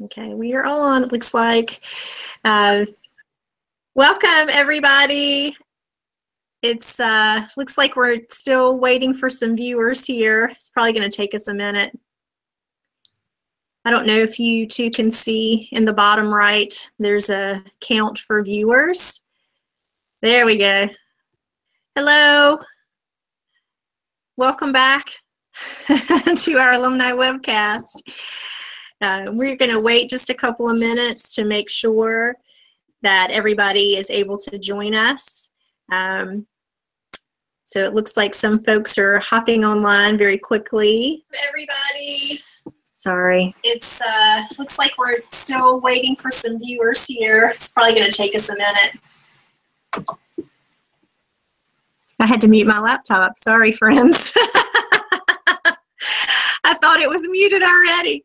Okay, we are all on, it looks like. Welcome, everybody. It's looks like we're still waiting for some viewers here. It's probably going to take us a minute. I don't know if you two can see in the bottom right, there's a count for viewers. There we go. Hello. Welcome back to our alumni webcast. We're going to wait just a couple of minutes to make sure that everybody is able to join us. So it looks like some folks are hopping online very quickly. Everybody, sorry. It's looks like we're still waiting for some viewers here. It's probably going to take us a minute. I had to mute my laptop. Sorry, friends. I thought it was muted already.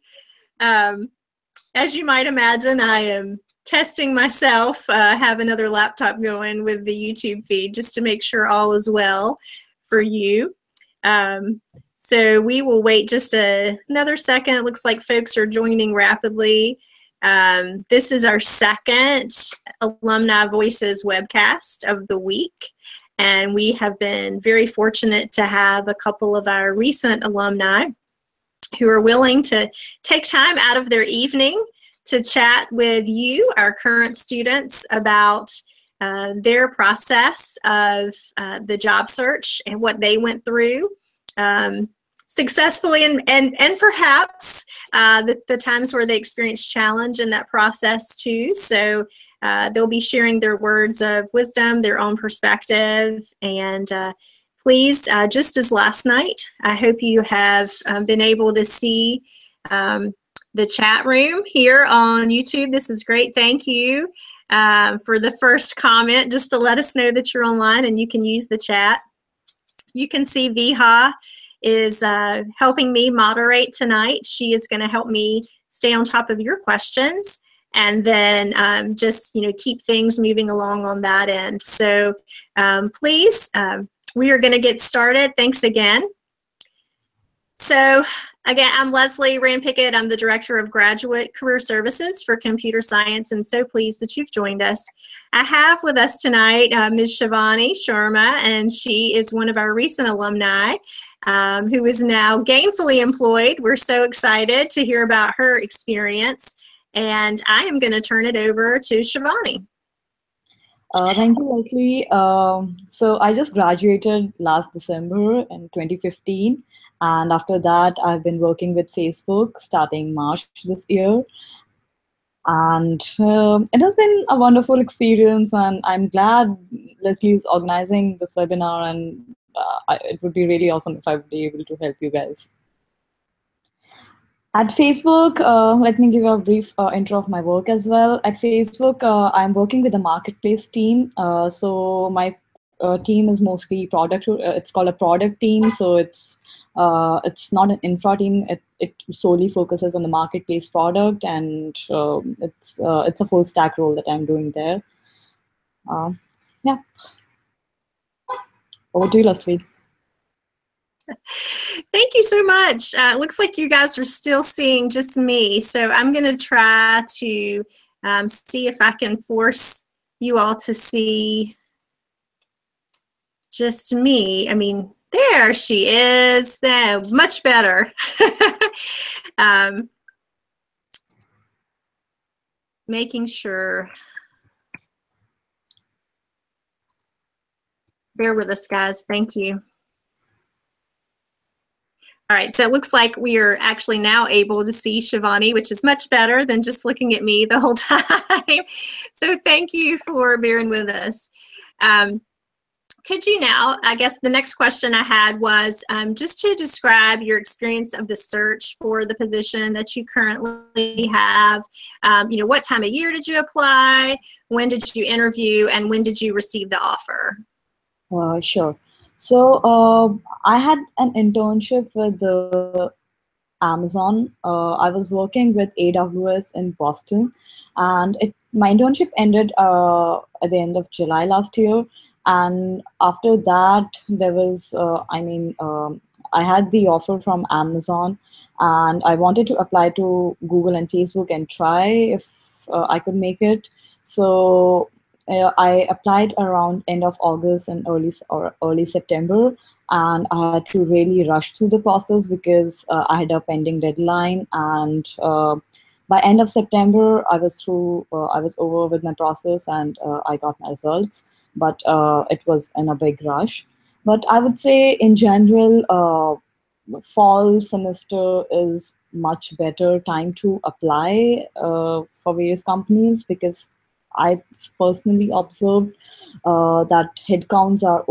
As you might imagine, I am testing myself, have another laptop going with the YouTube feed just to make sure all is well for you. So we will wait just another second. It looks like folks are joining rapidly. This is our second Alumni Voices webcast of the week. And we have been very fortunate to have a couple of our recent alumni who are willing to take time out of their evening to chat with you, our current students, about their process of the job search and what they went through successfully and perhaps the times where they experienced challenge in that process too. So they'll be sharing their words of wisdom, their own perspective, and please, just as last night, I hope you have been able to see the chat room here on YouTube. This is great. Thank you for the first comment, just to let us know that you're online and you can use the chat. You can see Viha is helping me moderate tonight. She is going to help me stay on top of your questions and then just keep things moving along on that end. So please, we are going to get started. Thanks again. So again, I'm Leslie Rand-Pickett. I'm the Director of Graduate Career Services for Computer Science, and so pleased that you've joined us. I have with us tonight Ms. Shivani Sharma, and she is one of our recent alumni who is now gainfully employed. We're so excited to hear about her experience, and I am going to turn it over to Shivani. Thank you, Leslie. So I just graduated last December in 2015. And after that, I've been working with Facebook starting March this year. And it has been a wonderful experience. And I'm glad Leslie is organizing this webinar. And it would be really awesome if I would be able to help you guys. At Facebook, let me give a brief intro of my work as well. At Facebook, I'm working with a marketplace team. So my team is mostly product. It's called a product team. So it's not an infra team. It solely focuses on the marketplace product, and it's a full stack role that I'm doing there. Yeah. Over to you, Leslie. Thank you so much. It looks like you guys are still seeing just me, so I'm going to try to see if I can force you all to see just me. I mean, there she is. There, much better. Making sure. Bear with us, guys. Thank you. All right, so it looks like we are actually now able to see Shivani, which is much better than just looking at me the whole time. So thank you for bearing with us. Could you now, I guess the next question I had was just to describe your experience of the search for the position that you currently have. What time of year did you apply? When did you interview? And when did you receive the offer? Sure. So I had an internship with Amazon. I was working with AWS in Boston, and my internship ended at the end of July last year. And after that, there was, I had the offer from Amazon, and I wanted to apply to Google and Facebook and try if I could make it. So I applied around end of August and early September, and I had to really rush through the process because I had a pending deadline. And by end of September, I was through. I was over with my process, and I got my results. But it was in a big rush. But I would say, in general, fall semester is much better time to apply for various companies, because I personally observed that headcounts are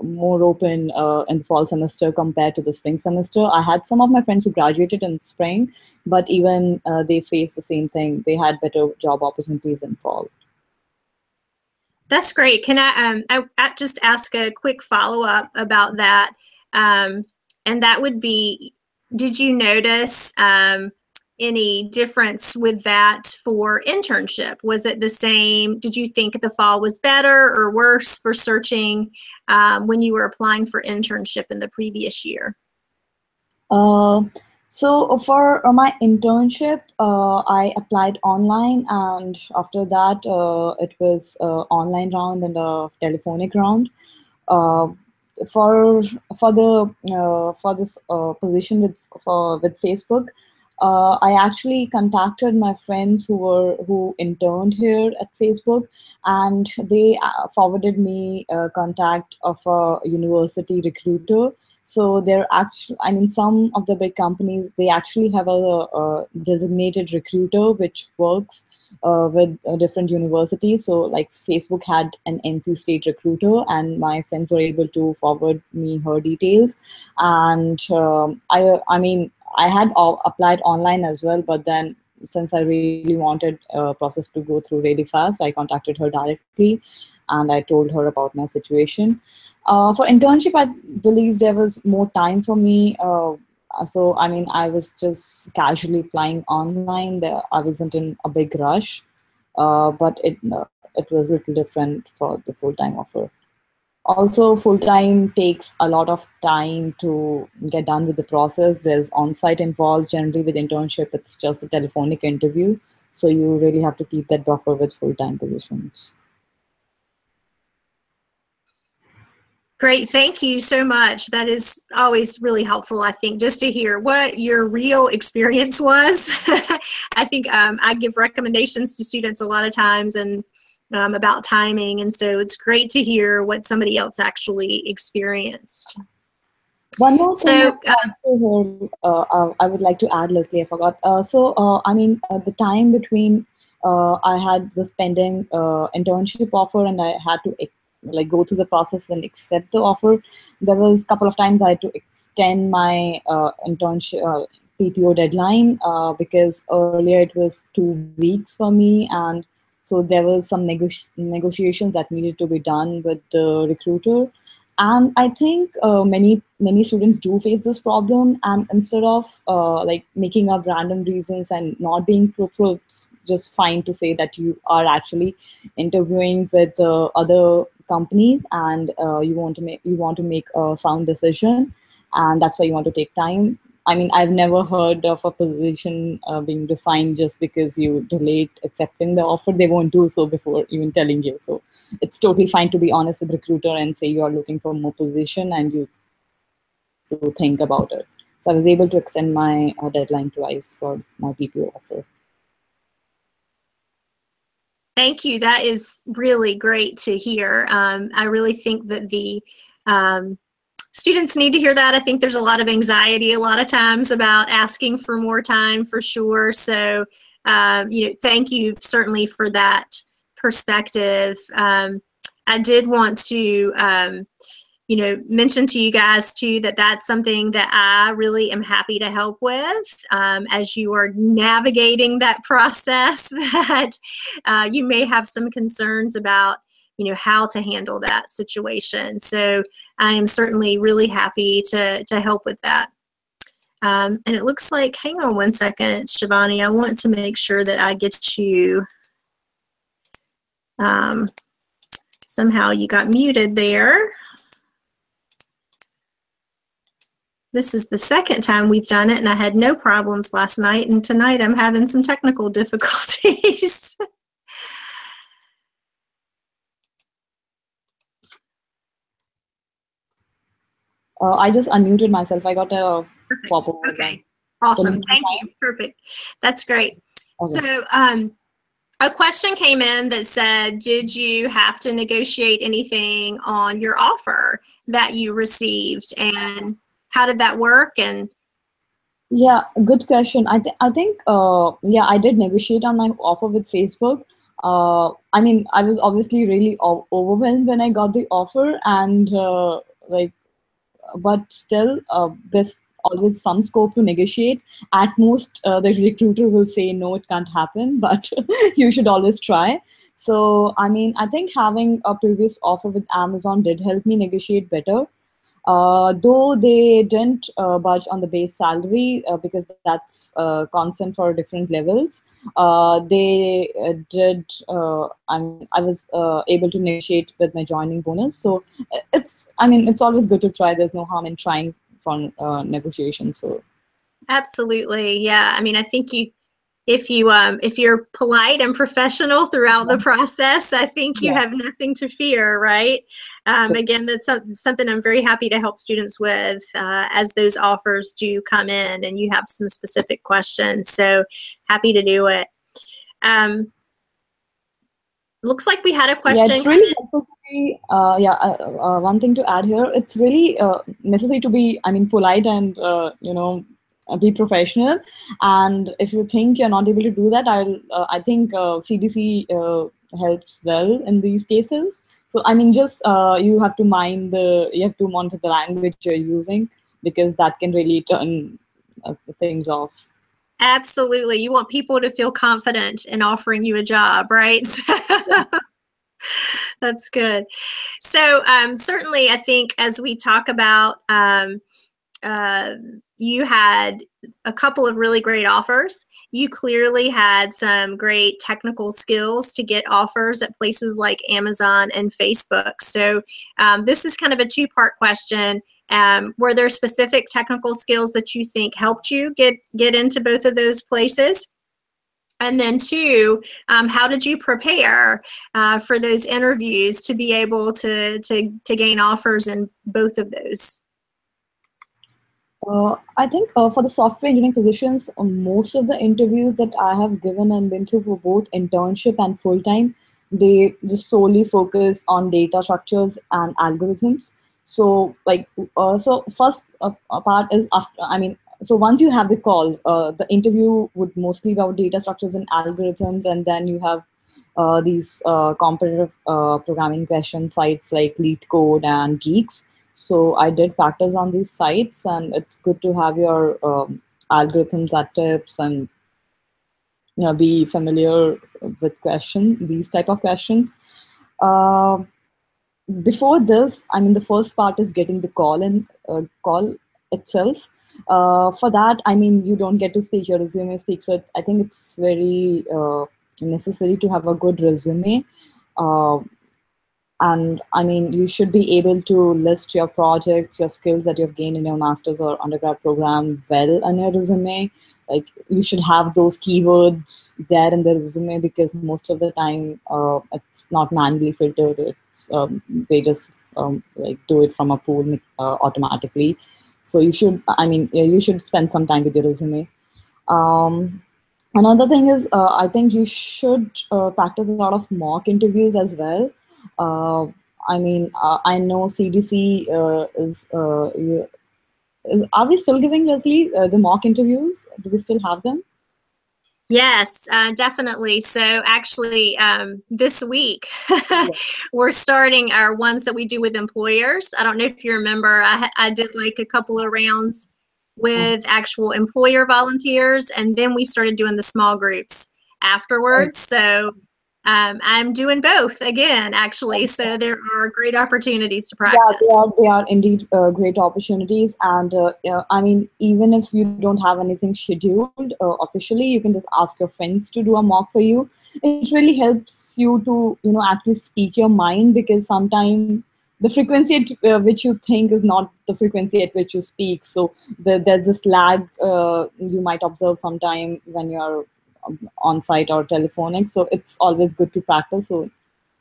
more open in the fall semester compared to the spring semester. I had some of my friends who graduated in spring, but even they faced the same thing. They had better job opportunities in fall. That's great. Can I just ask a quick follow-up about that? And that would be, did you notice any difference with that for internship? Was it the same? Did you think the fall was better or worse for searching when you were applying for internship in the previous year? So for my internship, I applied online, and after that, it was online round and a telephonic round. Uh, for for this position with Facebook, I actually contacted my friends who interned here at Facebook, and they forwarded me a contact of a university recruiter. So they're actually, I mean, some of the big companies, they actually have a designated recruiter which works with different universities. So like Facebook had an NC State recruiter, and my friends were able to forward me her details. And I mean, I had applied online as well, but then since I really wanted a process to go through really fast, I contacted her directly, and I told her about my situation. For internship, I believe there was more time for me. So, I mean, I was just casually applying online. I wasn't in a big rush, but it was a little different for the full-time offer. Also, full-time takes a lot of time to get done with the process. There's on-site involved. Generally, with internship, it's just a telephonic interview. So you really have to keep that buffer with full-time positions. Great. Thank you so much. That is always really helpful, I think, just to hear what your real experience was. I think I give recommendations to students a lot of times and about timing, and so it's great to hear what somebody else actually experienced. One more thing I would like to add, Leslie, I forgot. I mean, the time between I had this pending internship offer, and I had to like go through the process and accept the offer. There was a couple of times I had to extend my internship PTO deadline because earlier it was 2 weeks for me, and so there was some negotiations that needed to be done with the recruiter. And I think many students do face this problem, and instead of like making up random reasons and not being truthful, it's just fine to say that you are actually interviewing with other companies, and you want to make a sound decision, and that's why you want to take time. I mean, I've never heard of a position being resigned just because you delayed accepting the offer. They won't do so before even telling you. So it's totally fine to be honest with the recruiter and say you are looking for more position and you to think about it. So I was able to extend my deadline twice for my PPO offer. Thank you. That is really great to hear. I really think that the students need to hear that. I think there's a lot of anxiety a lot of times about asking for more time, for sure. So, thank you certainly for that perspective. I did want to, mention to you guys too that that's something that I really am happy to help with as you are navigating that process. That you may have some concerns about how to handle that situation. So I am certainly really happy to help with that. And it looks like, hang on one second, Shivani, I want to make sure that I get you Somehow you got muted there. This is the second time we've done it, and I had no problems last night, and tonight I'm having some technical difficulties. I just unmuted myself. I got a pop-up. Okay, awesome. Thank you. Perfect. That's great. Okay. So a question came in that said, did you have to negotiate anything on your offer that you received, and how did that work? And yeah, good question. I think yeah, I did negotiate on my offer with Facebook. I mean, I was obviously really overwhelmed when I got the offer, and like, but still, there's always some scope to negotiate. At most, the recruiter will say, no, it can't happen, but you should always try. So, I mean, I think having a previous offer with Amazon did help me negotiate better. Though they didn't budge on the base salary because that's constant for different levels, they did. I was able to negotiate with my joining bonus. So I mean, it's always good to try. There's no harm in trying for negotiation. So absolutely, yeah. I mean, I think if you're polite and professional throughout the process, I think you have nothing to fear, right? Again, that's something I'm very happy to help students with as those offers do come in and you have some specific questions. So happy to do it. Looks like we had a question. Yeah, it's really helpful to be, one thing to add here, it's really necessary to be, I mean, polite and, you know, be professional. And if you think you're not able to do that, I think CDC helps well in these cases. So I mean, just you have to monitor the language you're using, because that can really turn things off. Absolutely. You want people to feel confident in offering you a job, right? Yeah. That's good. So certainly, I think as we talk about, you had a couple of really great offers. You clearly had some great technical skills to get offers at places like Amazon and Facebook. So this is kind of a two-part question. Were there specific technical skills that you think helped you get into both of those places? And then two, how did you prepare for those interviews to be able to gain offers in both of those? I think for the software engineering positions, most of the interviews that I have given and been through for both internship and full-time, they just solely focus on data structures and algorithms. So like, so first part is after, I mean, so once you have the call, the interview would mostly be about data structures and algorithms, and then you have these competitive programming question sites like LeetCode and Geeks. So I did practice on these sites, and it's good to have your algorithms at tips and, you know, be familiar with these type of questions. Before this, I mean, the first part is getting the call itself. For that, I mean, you don't get to speak, your resume speaks. So I think it's very necessary to have a good resume. And I mean, you should be able to list your projects, your skills that you've gained in your master's or undergrad program well on your resume. Like, you should have those keywords there in the resume, because most of the time it's not manually filtered. It's they just like do it from a pool automatically. So you should, I mean, you should spend some time with your resume. Another thing is, I think you should practice a lot of mock interviews as well. I mean, I know CDC are we still giving, Leslie, the mock interviews? Do we still have them? Yes, definitely. So actually, this week, we're starting our ones that we do with employers. I don't know if you remember, I did like a couple of rounds with actual employer volunteers, and then we started doing the small groups afterwards. So I'm doing both again, actually. So there are great opportunities to Yeah, practice. they are indeed great opportunities. And I mean, even if you don't have anything scheduled officially, you can just ask your friends to do a mock for you. It really helps you to, actually speak your mind, because sometimes the frequency at which you think is not the frequency at which you speak. So there's this lag you might observe sometime when you're on site or telephonic. So it's always good to practice. So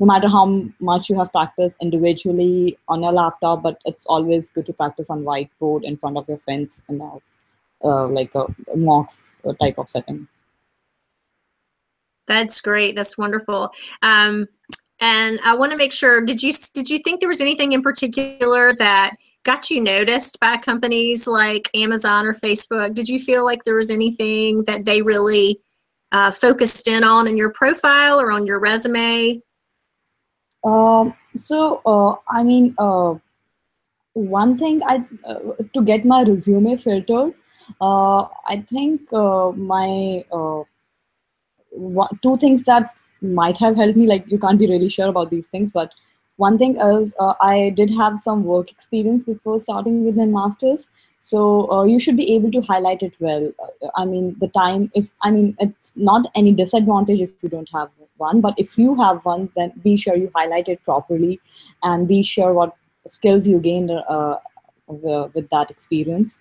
no matter how much you have practiced individually on your laptop, but it's always good to practice on whiteboard in front of your friends in like a mocks type of setting. That's great. That's wonderful. And I want to make sure, did you think there was anything in particular that got you noticed by companies like Amazon or Facebook? Did you feel like there was anything that they really focused in on in your profile or on your resume? I mean, one thing to get my resume filtered, I think two things that might have helped me, like you can't be really sure about these things, but one thing is I did have some work experience before starting with my masters. So you should be able to highlight it well. I mean, the time, if I mean, it's not any disadvantage if you don't have one, but if you have one, then be sure you highlight it properly, and be sure what skills you gained with that experience.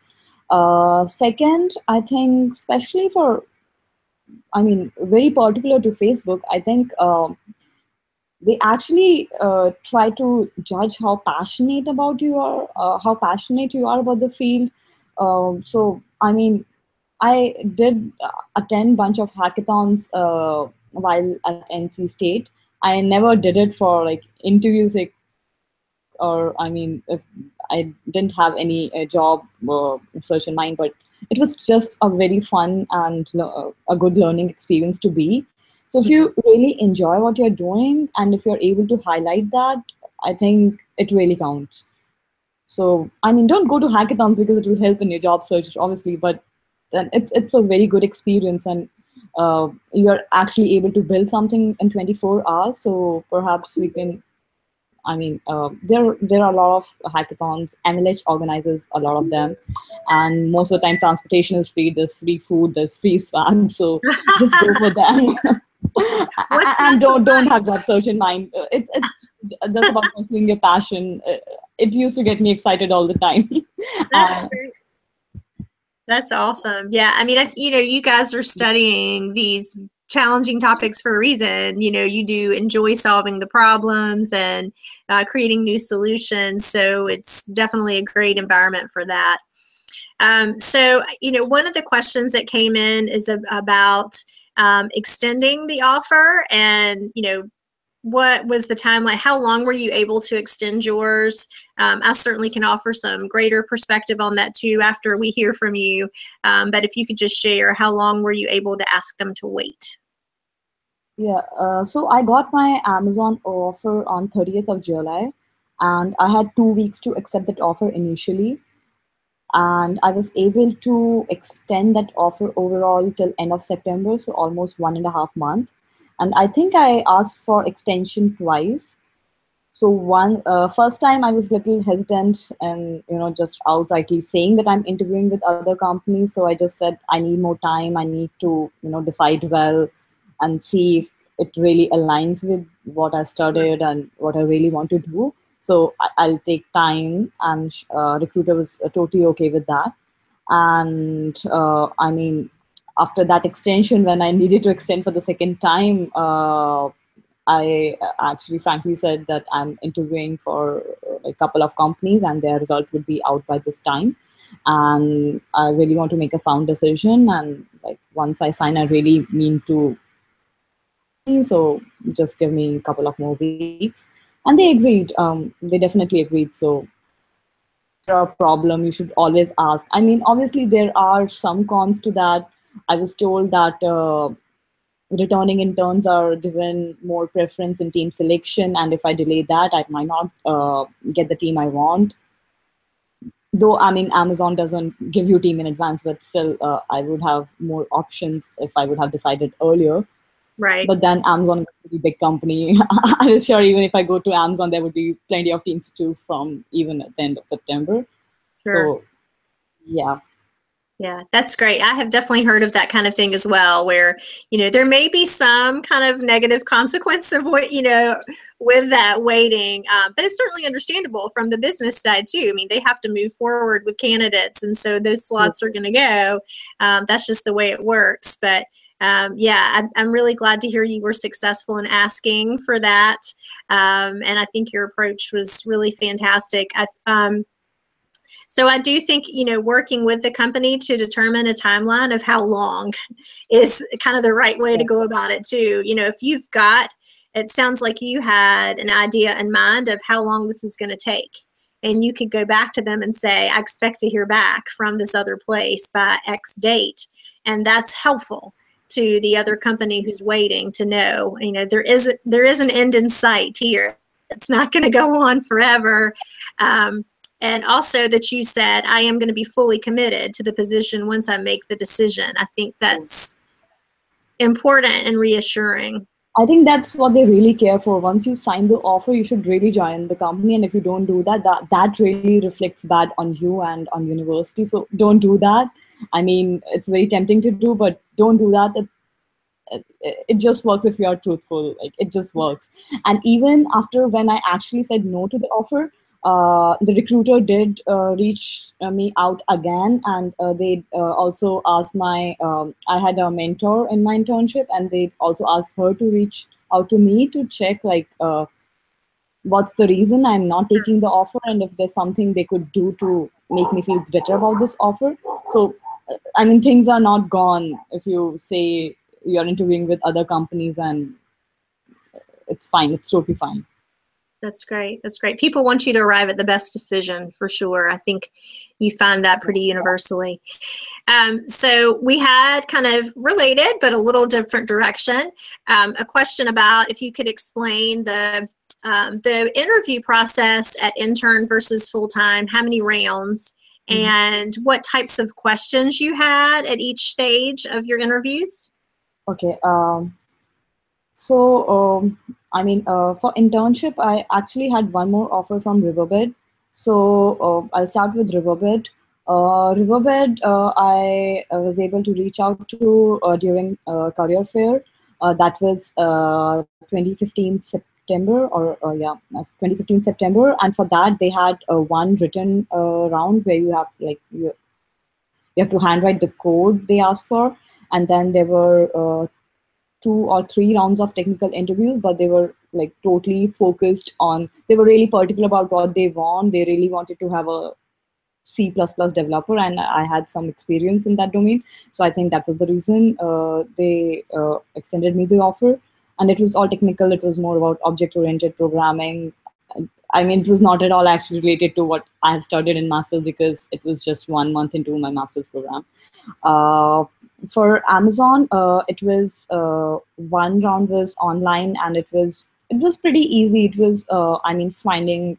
Second, I think, especially for, I mean, very particular to Facebook, I think they actually try to judge how passionate how passionate you are about the field. So, I mean, I did attend bunch of hackathons while at NC State. I never did it for like interviews, like, or I mean, if I didn't have any job search in mind, but it was just a very fun and a good learning experience to be. So if you really enjoy what you're doing, and if you're able to highlight that, I think it really counts. So I mean, don't go to hackathons because it will help in your job search, obviously, but then it's a very good experience, and you're actually able to build something in 24 hours. So perhaps we can, I mean, there are a lot of hackathons. NLH organizes a lot of them, and most of the time, transportation is free. There's free food. There's free swag. So just go for them, and don't have that search in mind. It's just about pursuing your passion. It used to get me excited all the time. That's great. That's awesome. Yeah, I mean, you guys are studying these challenging topics for a reason. You do enjoy solving the problems and creating new solutions. So it's definitely a great environment for that. So, one of the questions that came in is about extending the offer, and, what was the timeline? How long were you able to extend yours? I certainly can offer some greater perspective on that too after we hear from you. But if you could just share, how long were you able to ask them to wait? Yeah, so I got my Amazon offer on 30th of July, and I had 2 weeks to accept that offer initially. And I was able to extend that offer overall till end of September, so almost 1.5 months. And I think I asked for extension twice. So first time I was a little hesitant, and just outrightly saying that I'm interviewing with other companies. So I just said I need more time. I need to decide well and see if it really aligns with what I studied and what I really want to do. So I'll take time, and recruiter was totally okay with that. And I mean, after that extension, when I needed to extend for the second time, I actually frankly said that I'm interviewing for a couple of companies, and their results would be out by this time. And I really want to make a sound decision. And like once I sign, I really mean to. So just give me a couple of more weeks. And they agreed. They definitely agreed. So a problem, you should always ask. I mean, obviously there are some cons to that. I was told that returning interns are given more preference in team selection, and if I delay that, I might not get the team I want. Though, I mean, Amazon doesn't give you team in advance, but still I would have more options if I would have decided earlier. Right. But then Amazon is a pretty big company. I'm sure even if I go to Amazon, there would be plenty of teams to choose from, even at the end of September. Sure. So, yeah. Yeah, that's great. I have definitely heard of that kind of thing as well, where, there may be some kind of negative consequence of what, with that waiting. But it's certainly understandable from the business side too. I mean, they have to move forward with candidates, and so those slots are going to go. That's just the way it works. But yeah, I'm really glad to hear you were successful in asking for that. And I think your approach was really fantastic. So I do think, working with the company to determine a timeline of how long is kind of the right way to go about it too. If you've got, it sounds like you had an idea in mind of how long this is going to take. And you could go back to them and say, I expect to hear back from this other place by X date. And that's helpful to the other company who's waiting to know, there is an end in sight here. It's not going to go on forever. And also that you said, I am going to be fully committed to the position once I make the decision. I think that's important and reassuring. I think that's what they really care for. Once you sign the offer, you should really join the company. And if you don't do that, that really reflects bad on you and on university. So don't do that. I mean, it's very tempting to do, but don't do that. It just works if you are truthful. Like, it just works. And even after, when I actually said no to the offer, the recruiter did reach me out again, and they also asked I had a mentor in my internship, and they also asked her to reach out to me to check, like, what's the reason I'm not taking the offer, and if there's something they could do to make me feel better about this offer. So, I mean, things are not gone if you say you're interviewing with other companies, and it's fine. It's totally fine. That's great. That's great. People want you to arrive at the best decision, for sure. I think you find that pretty universally. So we had, kind of related, but a little different direction, a question about if you could explain the interview process at intern versus full-time, how many rounds, and what types of questions you had at each stage of your interviews. Okay. So, I mean, for internship, I actually had one more offer from Riverbed. So I'll start with Riverbed. Riverbed, I was able to reach out to during career fair. That was 2015 September, or 2015 September. And for that, they had one written round where you have, like, you have to handwrite the code they asked for, and then there were 2 or 3 rounds of technical interviews, but they were, like, totally focused on, they were really particular about what they want. They really wanted to have a C++ developer, and I had some experience in that domain. So I think that was the reason they extended me the offer. And it was all technical. It was more about object-oriented programming. I mean, it was not at all actually related to what I had studied in master's, because it was just 1 month into my master's program. For Amazon, it was one round was online, and it was pretty easy. It was finding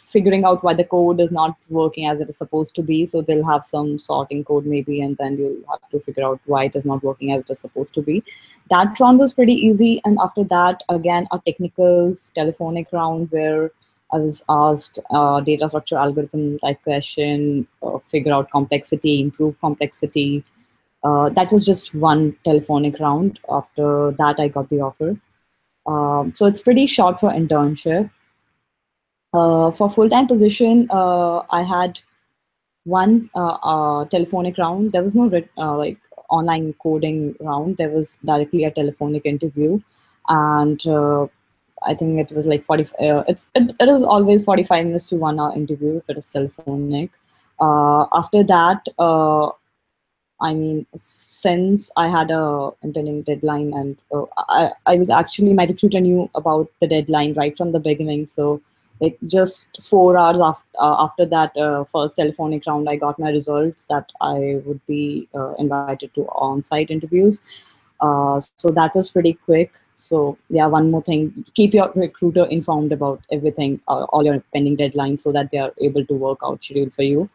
figuring out why the code is not working as it is supposed to be. So they'll have some sorting code maybe, and then you'll have to figure out why it is not working as it is supposed to be. That round was pretty easy. And after that, again, a technical telephonic round where I was asked data structure algorithm type question, figure out complexity, improve complexity. That was just one telephonic round. After that, I got the offer. So it's pretty short for internship. For full-time position, I had one telephonic round. There was no online coding round. There was directly a telephonic interview, and I think it was like 40. It is always 45 minutes to 1 hour interview if it is telephonic. After that, since I had a intending deadline, and I was actually, my recruiter knew about the deadline right from the beginning. So, like, just 4 hours after that first telephonic round, I got my results that I would be invited to on-site interviews. So that was pretty quick. So yeah, one more thing, keep your recruiter informed about everything, all your pending deadlines, so that they are able to work out schedule for you.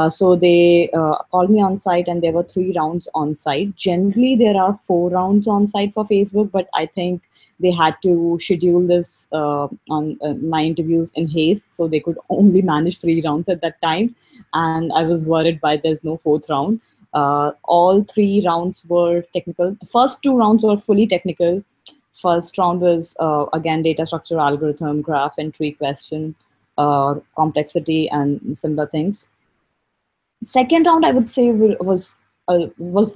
So they called me on site, and there were 3 rounds on site. Generally, there are 4 rounds on site for Facebook, but I think they had to schedule this on my interviews in haste, so they could only manage 3 rounds at that time. And I was worried why there's no fourth round. All 3 rounds were technical. The first 2 rounds were fully technical. First round was again data structure, algorithm, graph, and tree question, complexity, and similar things. Second round, I would say, was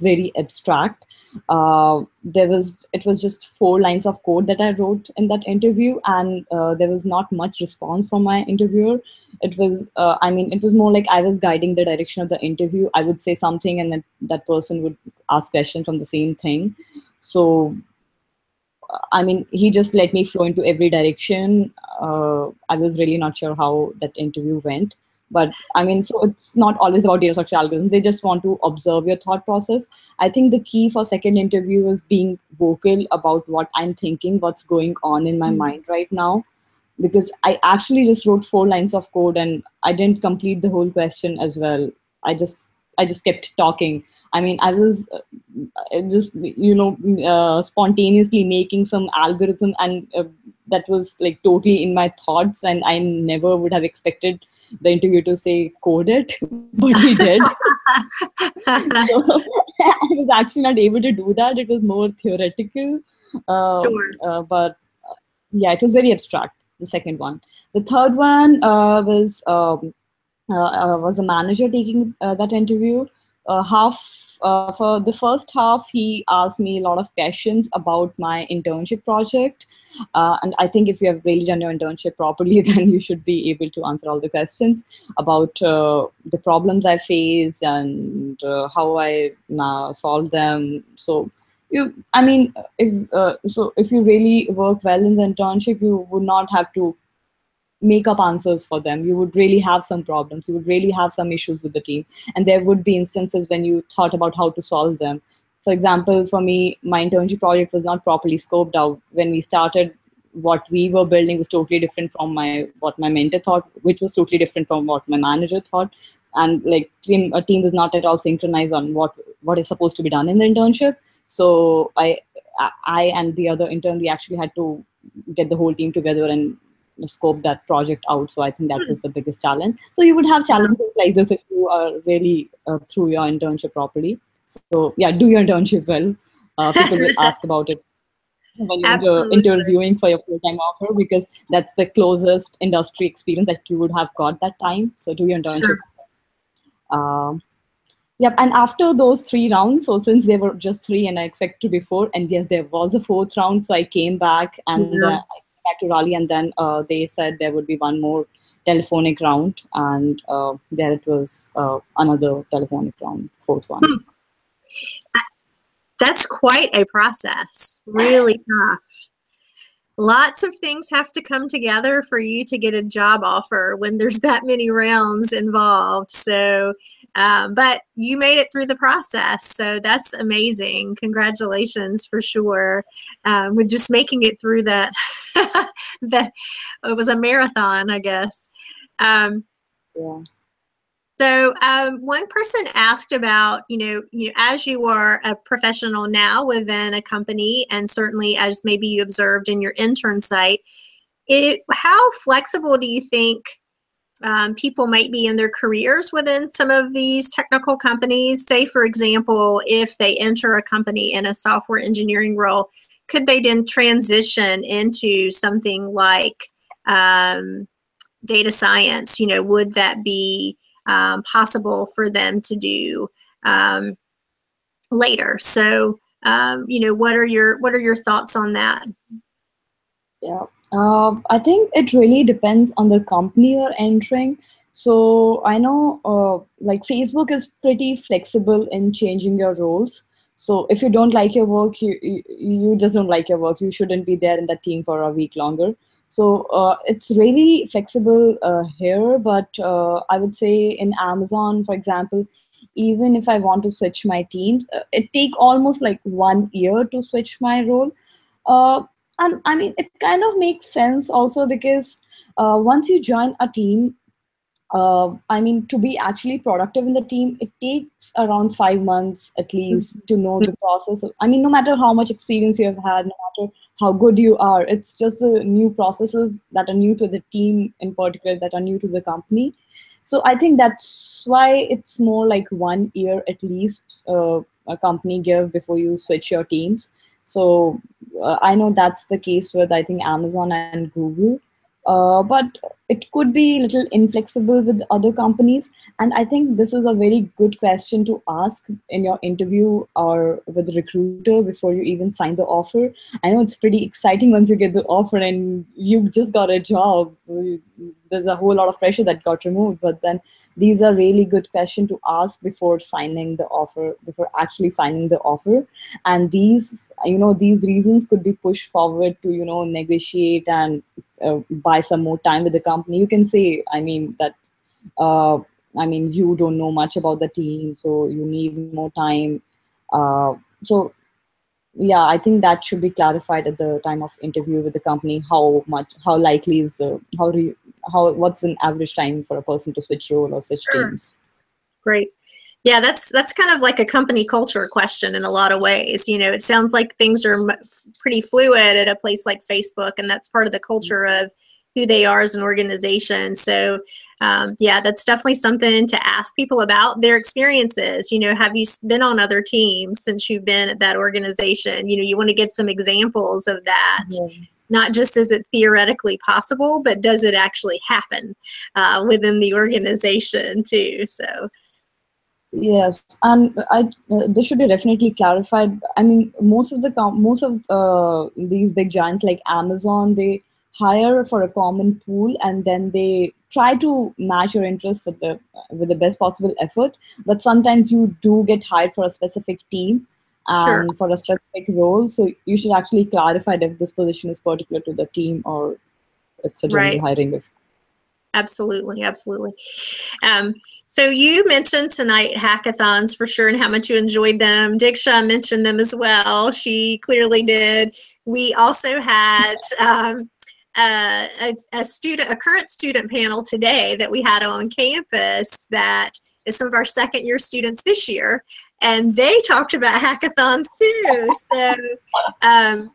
very abstract. It was just 4 lines of code that I wrote in that interview, and there was not much response from my interviewer. It was, it was more like I was guiding the direction of the interview. I would say something, and then that person would ask questions from the same thing. So he just let me flow into every direction. I was really not sure how that interview went. But so it's not always about data structure algorithms. They just want to observe your thought process. I think the key for second interview is being vocal about what I'm thinking, what's going on in my mind right now. Because I actually just wrote 4 lines of code, and I didn't complete the whole question as well. I just kept talking. I was just spontaneously making some algorithm, and that was like totally in my thoughts, and I never would have expected the interviewer to say code it, but he did. So I was actually not able to do that. It was more theoretical. Sure. But yeah, it was very abstract, the second one. The third one was a manager taking that interview. For the first half, he asked me a lot of questions about my internship project. And I think if you have really done your internship properly, then you should be able to answer all the questions about the problems I faced, and how I solved them. So if you really work well in the internship, you would not have to make up answers for them. You would really have some problems. You would really have some issues with the team. And there would be instances when you thought about how to solve them. For example, for me, my internship project was not properly scoped out. When we started, what we were building was totally different from what my mentor thought, which was totally different from what my manager thought. And like a team was not at all synchronized on what is supposed to be done in the internship. So I and the other intern, we actually had to get the whole team together and scope that project out. So I think that was the biggest challenge. So you would have challenges like this if you are really through your internship properly. So yeah, do your internship well. People will ask about it when you're interviewing for your full-time offer, because that's the closest industry experience that you would have got that time. So do your internship. Sure. Yep, and after those 3 rounds, so since there were just 3 and I expect to be 4, and yes, there was a 4th round, so I came back and I came back to Raleigh, and then they said there would be one more telephonic round, and there it was another telephonic round, 4th one. That's quite a process, really tough. Lots of things have to come together for you to get a job offer when there's that many rounds involved. So, but you made it through the process. So that's amazing. Congratulations for sure. With just making it through that, that it was a marathon, I guess. Yeah. So one person asked about, as you are a professional now within a company, and certainly as maybe you observed in your intern site, how flexible do you think people might be in their careers within some of these technical companies? Say, for example, if they enter a company in a software engineering role, could they then transition into something like data science? Would that be possible for them to do later? So, what are your thoughts on that? Yeah, I think it really depends on the company you're entering. So I know, like Facebook is pretty flexible in changing your roles. So if you don't like your work, you just don't like your work. You shouldn't be there in that team for a week longer. So it's really flexible here. But I would say in Amazon, for example, even if I want to switch my teams, it take almost like 1 year to switch my role. And I mean, it kind of makes sense also because once you join a team, I mean, to be actually productive in the team, it takes around 5 months at least to know the process. I mean, no matter how much experience you have had, no matter how good you are, it's just the new processes that are new to the team in particular, that are new to the company. So I think that's why it's more like 1 year at least a company give before you switch your teams. So I know that's the case with, I think, Amazon and Google. But it could be a little inflexible with other companies. And I think this is a very good question to ask in your interview or with the recruiter before you even sign the offer. I know it's pretty exciting once you get the offer and you just got a job. There's a whole lot of pressure that got removed. But then these are really good questions to ask before signing the offer, before actually signing the offer. And these, these reasons could be pushed forward to, negotiate and buy some more time with the company. You can say, that you don't know much about the team, so you need more time. So yeah, I think that should be clarified at the time of interview with the company. How likely is what's an average time for a person to switch role or switch teams? Great. Yeah, that's kind of like a company culture question in a lot of ways. It sounds like things are pretty fluid at a place like Facebook, and that's part of the culture of who they are as an organization. So yeah, that's definitely something to ask people about their experiences. Have you been on other teams since you've been at that organization? You want to get some examples of that. Yeah. Not just is it theoretically possible, but does it actually happen within the organization too? So. Yes, and this should be definitely clarified. I mean, most of these big giants like Amazon, they hire for a common pool, and then they try to match your interests with the best possible effort. But sometimes you do get hired for a specific team and for a specific role. So you should actually clarify if this position is particular to the team or it's a general hiring. Absolutely, absolutely. So you mentioned tonight hackathons for sure and how much you enjoyed them. Diksha mentioned them as well. She clearly did. We also had a current student panel today that we had on campus that is some of our second year students this year. And they talked about hackathons too. So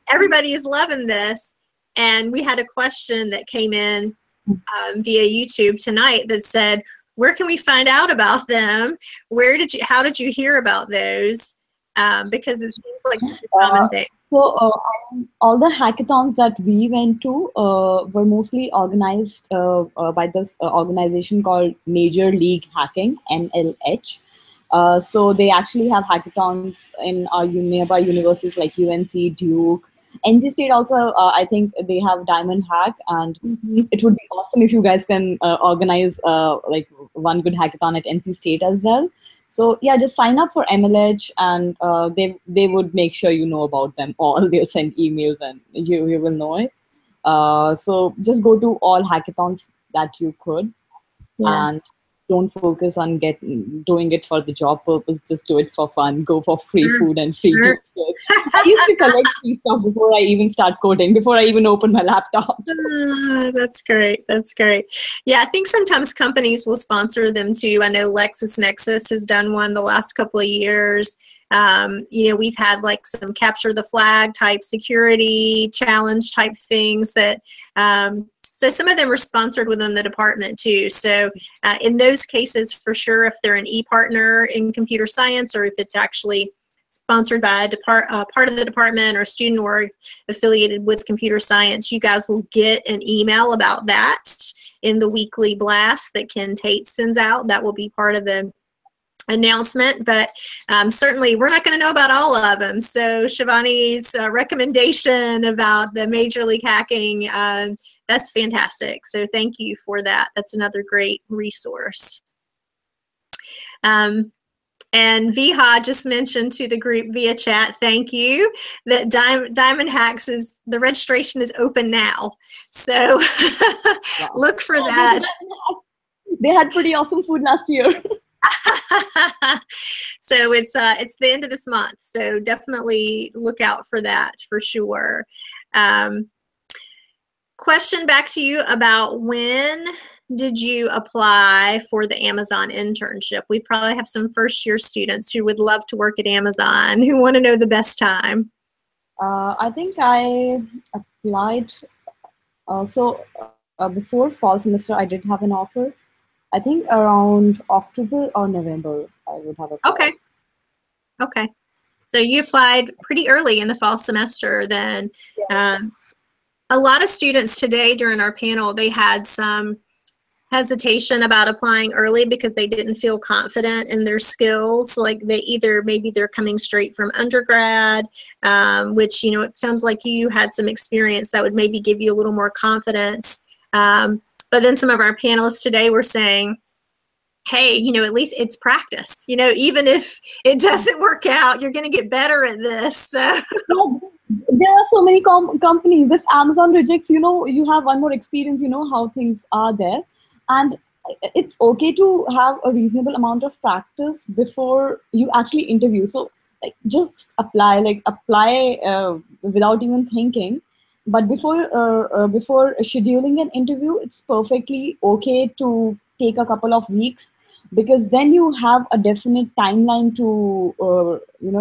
everybody is loving this. And we had a question that came in via YouTube tonight that said, where can we find out about them? How did you hear about those? Because it seems like such a common thing. So all the hackathons that we went to were mostly organized by this organization called Major League Hacking, MLH. So they actually have hackathons in our nearby universities like UNC, Duke, NC State also. I think they have Diamond Hack, and it would be awesome if you guys can organize like one good hackathon at NC State as well. So yeah, just sign up for MLH, and they would make sure you know about them all. They'll send emails, and you will know it. So just go to all hackathons that you could, and don't focus on doing it for the job purpose. Just do it for fun. Go for free food and free t-shirts. I used to collect free stuff before I even start coding, before I even open my laptop. That's great. That's great. Yeah, I think sometimes companies will sponsor them too. I know LexisNexis has done one the last couple of years. We've had like some capture the flag type security challenge type things that so some of them are sponsored within the department too. So in those cases, for sure, if they're an e-partner in computer science, or if it's actually sponsored by a part of the department or a student org affiliated with computer science, you guys will get an email about that in the weekly blast that Ken Tate sends out. That will be part of the announcement, but certainly we're not going to know about all of them. So Shivani's recommendation about the Major League Hacking, that's fantastic. So thank you for that. That's another great resource. And Viha just mentioned to the group via chat, thank you, that Diamond Hacks the registration is open now. So look for that. They had pretty awesome food last year. So it's the end of this month. So definitely look out for that for sure. Question back to you about when did you apply for the Amazon internship? We probably have some first-year students who would love to work at Amazon who want to know the best time. I think I applied. Before fall semester, I did have an offer. I think around October or November, I would have applied. Okay. Okay. So you applied pretty early in the fall semester then. Yes. A lot of students today during our panel, they had some hesitation about applying early because they didn't feel confident in their skills. Like maybe they're coming straight from undergrad, which, you know, it sounds like you had some experience that would maybe give you a little more confidence. But then some of our panelists today were saying, hey, you know, at least it's practice. You know, even if it doesn't work out, you're going to get better at this. So. There are so many companies. If Amazon rejects, you know, you have one more experience, you know how things are there. And it's okay to have a reasonable amount of practice before you actually interview. So like, just apply without even thinking. But before scheduling an interview, it's perfectly okay to take a couple of weeks, because then you have a definite timeline to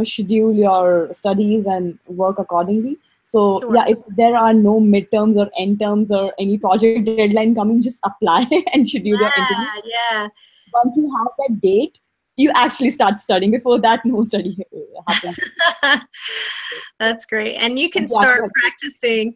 schedule your studies and work accordingly. So Sure. yeah, if there are no midterms or end terms or any project deadline coming, just apply and schedule your interview. Yeah. Once you have that date, you actually start studying. Before that, no study happens. That's great. And you can start practicing,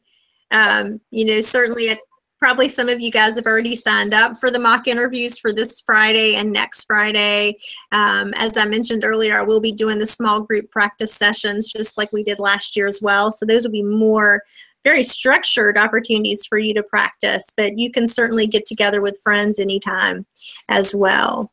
you know, certainly probably some of you guys have already signed up for the mock interviews for this Friday and next Friday. As I mentioned earlier, I will be doing the small group practice sessions just like we did last year as well. So those will be more very structured opportunities for you to practice, but you can certainly get together with friends anytime as well.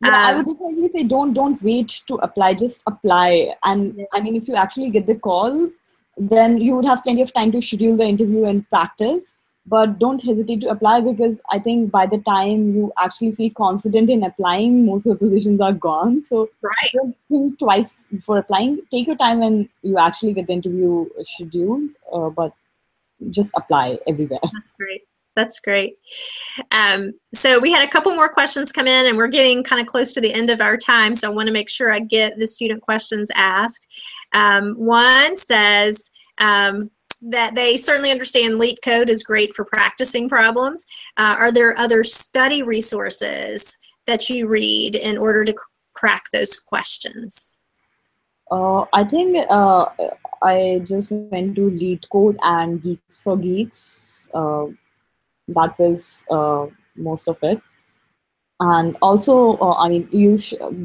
Yeah, I would definitely say don't wait to apply, just apply. And I mean, if you actually get the call, then you would have plenty of time to schedule the interview and practice. But don't hesitate to apply, because I think by the time you actually feel confident in applying, most of the positions are gone. So don't think twice before applying. Take your time when you actually get the interview scheduled, but just apply everywhere. That's great. That's great. So we had a couple more questions come in, and we're getting kind of close to the end of our time, so I want to make sure I get the student questions asked. One says, that they certainly understand LEET code is great for practicing problems. Are there other study resources that you read in order to crack those questions? I think I just went to LEET code and Geeks for Geeks. That was most of it. And also, I mean,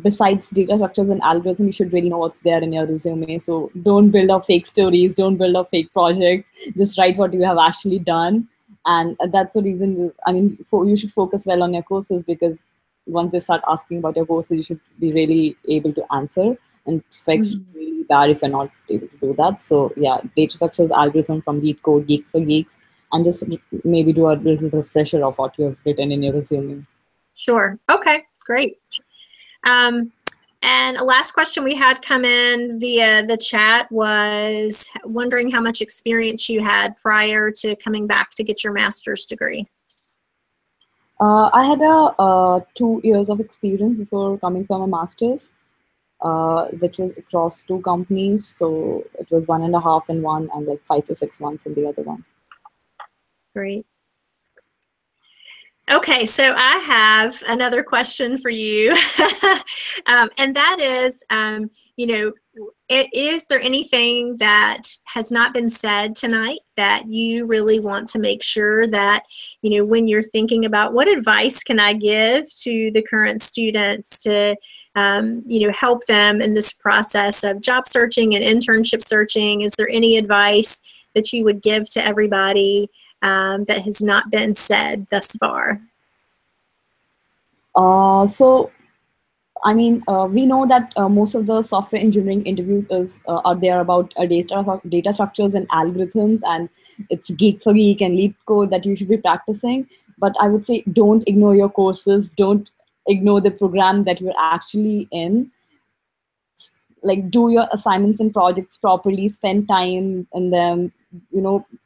besides data structures and algorithms, you should really know what's there in your resume. So don't build up fake stories, don't build up fake projects, just write what you have actually done. And that's the reason, I mean, you should focus well on your courses, because once they start asking about your courses, you should be really able to answer. And it's really bad if you're not able to do that. So yeah, data structures, algorithm from LEET code, Geeks for Geeks, and just maybe do a little refresher of what you have written in your resume. Sure. Okay, great. And a last question we had come in via the chat was wondering how much experience you had prior to coming back to get your master's degree. I had 2 years of experience before coming from a master's, which was across 2 companies. So it was 1.5 in one and like 5 to 6 months in the other one. Great. Okay, so I have another question for you, and that is, you know, is there anything that has not been said tonight that you really want to make sure that, you know, when you're thinking about what advice can I give to the current students to, you know, help them in this process of job searching and internship searching? Is there any advice that you would give to everybody that has not been said thus far? So, I mean, we know that most of the software engineering interviews are there about data structures and algorithms, and it's Geek for Geek and LEET code that you should be practicing. But I would say don't ignore your courses, don't ignore the program that you're actually in. like do your assignments and projects properly, spend time in them,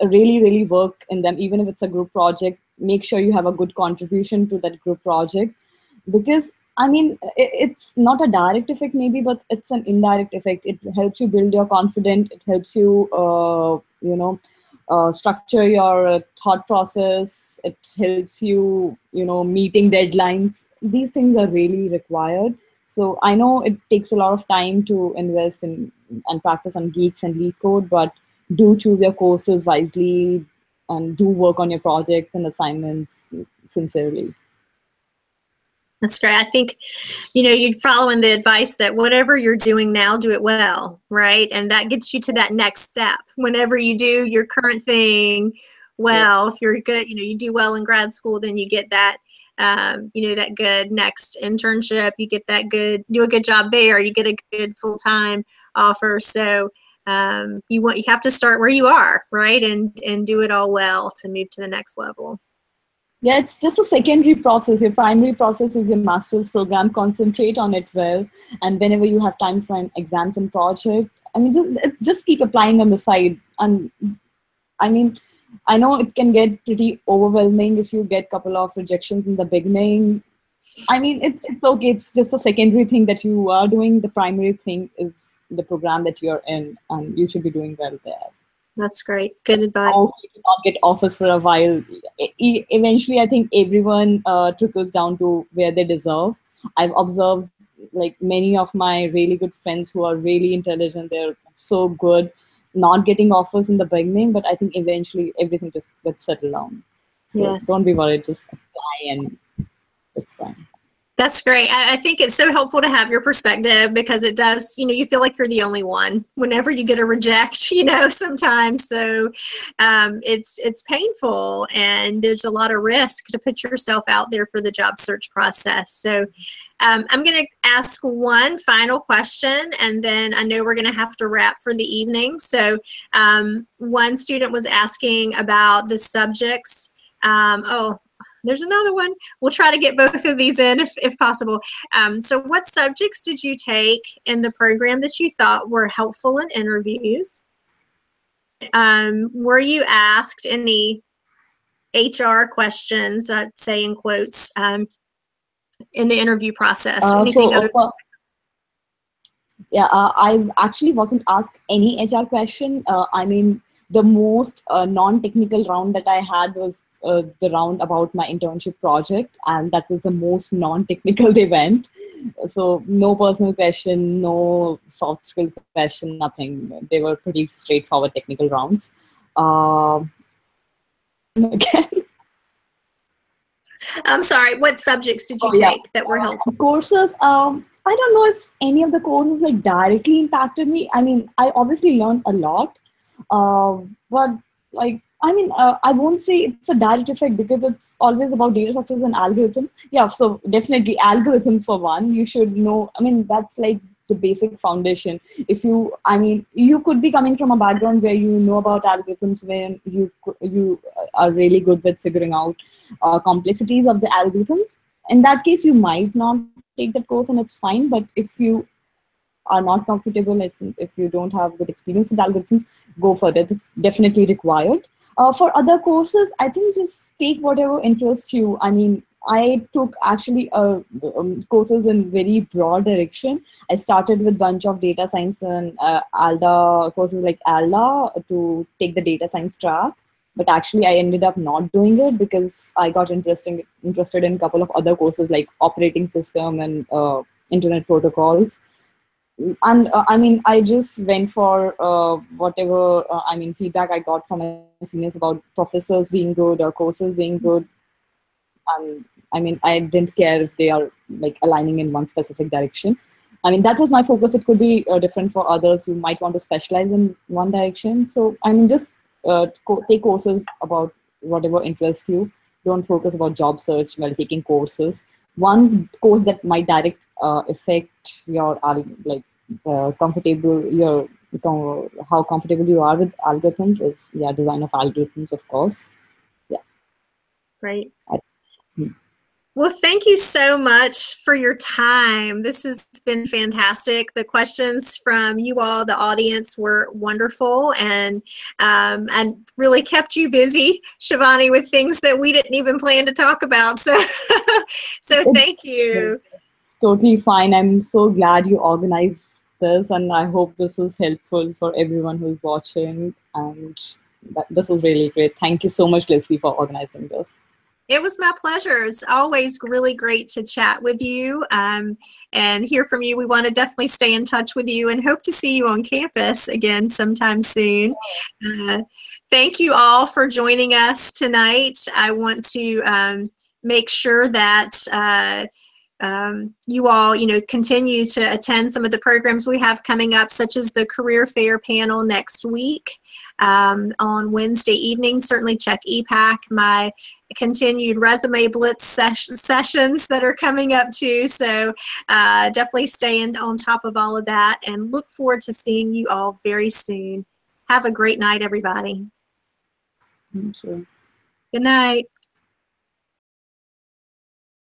really work in them. Even if it's a group project, make sure you have a good contribution to that group project, because I mean, it's not a direct effect maybe, but it's an indirect effect. It helps you build your confidence. It helps you, structure your thought process. It helps you, meeting deadlines. These things are really required. So I know it takes a lot of time to invest in and practice on Geeks and Lead Code, but do choose your courses wisely and do work on your projects and assignments sincerely. That's great. I think, you'd follow in the advice that whatever you're doing now, do it well, right? And that gets you to that next step. Whenever you do your current thing well, if you're good, you do well in grad school, then you get that, that good next internship. You get that do a good job there. You get a good full-time offer. So you have to start where you are, right? And do it all well to move to the next level. Yeah, it's just a secondary process. Your primary process is your master's program. Concentrate on it well, and whenever you have time for exams and project, I mean, just keep applying on the side. And I mean, I know it can get pretty overwhelming if you get a couple of rejections in the beginning. I mean, it's okay. It's just a secondary thing that you are doing. The primary thing is the program that you're in, and you should be doing well there. That's great. Good advice. Okay, to not get offers for a while. Eventually, I think everyone trickles down to where they deserve. I've observed like many of my really good friends who are really intelligent. They're so good, not getting offers in the beginning, but I think eventually everything just gets settled down. So yes. Don't be worried. Just apply and it's fine. That's great. I think it's so helpful to have your perspective, because it does, you feel like you're the only one whenever you get a reject, sometimes. So it's painful, and there's a lot of risk to put yourself out there for the job search process. So I'm going to ask one final question, and then I know we're going to have to wrap for the evening. So one student was asking about the subjects. There's another one. We'll try to get both of these in if possible. So what subjects did you take in the program that you thought were helpful in interviews? Were you asked any HR questions, say in quotes, in the interview process? Anything other? I actually wasn't asked any HR question. I mean, the most non-technical round that I had was the round about my internship project, and that was the most non-technical they went. So no personal question, no soft skill question, nothing. They were pretty straightforward technical rounds. Again. I'm sorry, what subjects did you take that were helpful? Courses, I don't know if any of the courses like directly impacted me. I mean, I obviously learned a lot. But like, I mean, I won't say it's a direct effect, because it's always about data structures and algorithms. Yeah, so definitely algorithms for one. You should know, I mean, that's like the basic foundation. You could be coming from a background where you know about algorithms, where you are really good with figuring out complexities of the algorithms. In that case, you might not take that course, and it's fine. But if you are not comfortable, if you don't have good experience with algorithms, go for it. It's definitely required. For other courses, I think just take whatever interests you. I mean, I took actually courses in very broad direction. I started with bunch of data science and ALDA courses like ALDA to take the data science track. But actually, I ended up not doing it because I got interested in a couple of other courses like operating system and internet protocols. And I mean, I just went for whatever feedback I got from my seniors about professors being good or courses being good. I mean, I didn't care if they are like aligning in one specific direction. I mean, that was my focus. It could be different for others who might want to specialize in one direction. So I mean, just take courses about whatever interests you. Don't focus about job search while taking courses. One course that might direct affect your how comfortable you are with algorithms is design of algorithms, of course. Yeah. Right. Well, thank you so much for your time. This has been fantastic. The questions from you all, the audience, were wonderful and really kept you busy, Shivani, with things that we didn't even plan to talk about. So, so thank you. It's totally fine. I'm so glad you organized this, and I hope this was helpful for everyone who's watching. And this was really great. Thank you so much, Leslie, for organizing this. It was my pleasure. It's always really great to chat with you and hear from you. We want to definitely stay in touch with you and hope to see you on campus again sometime soon. Thank you all for joining us tonight. I want to make sure that you all, continue to attend some of the programs we have coming up, such as the Career Fair panel next week on Wednesday evening. Certainly check EPAC, my continued resume blitz sessions that are coming up too. So definitely stay on top of all of that and look forward to seeing you all very soon. Have a great night, everybody. Thank you. Good night.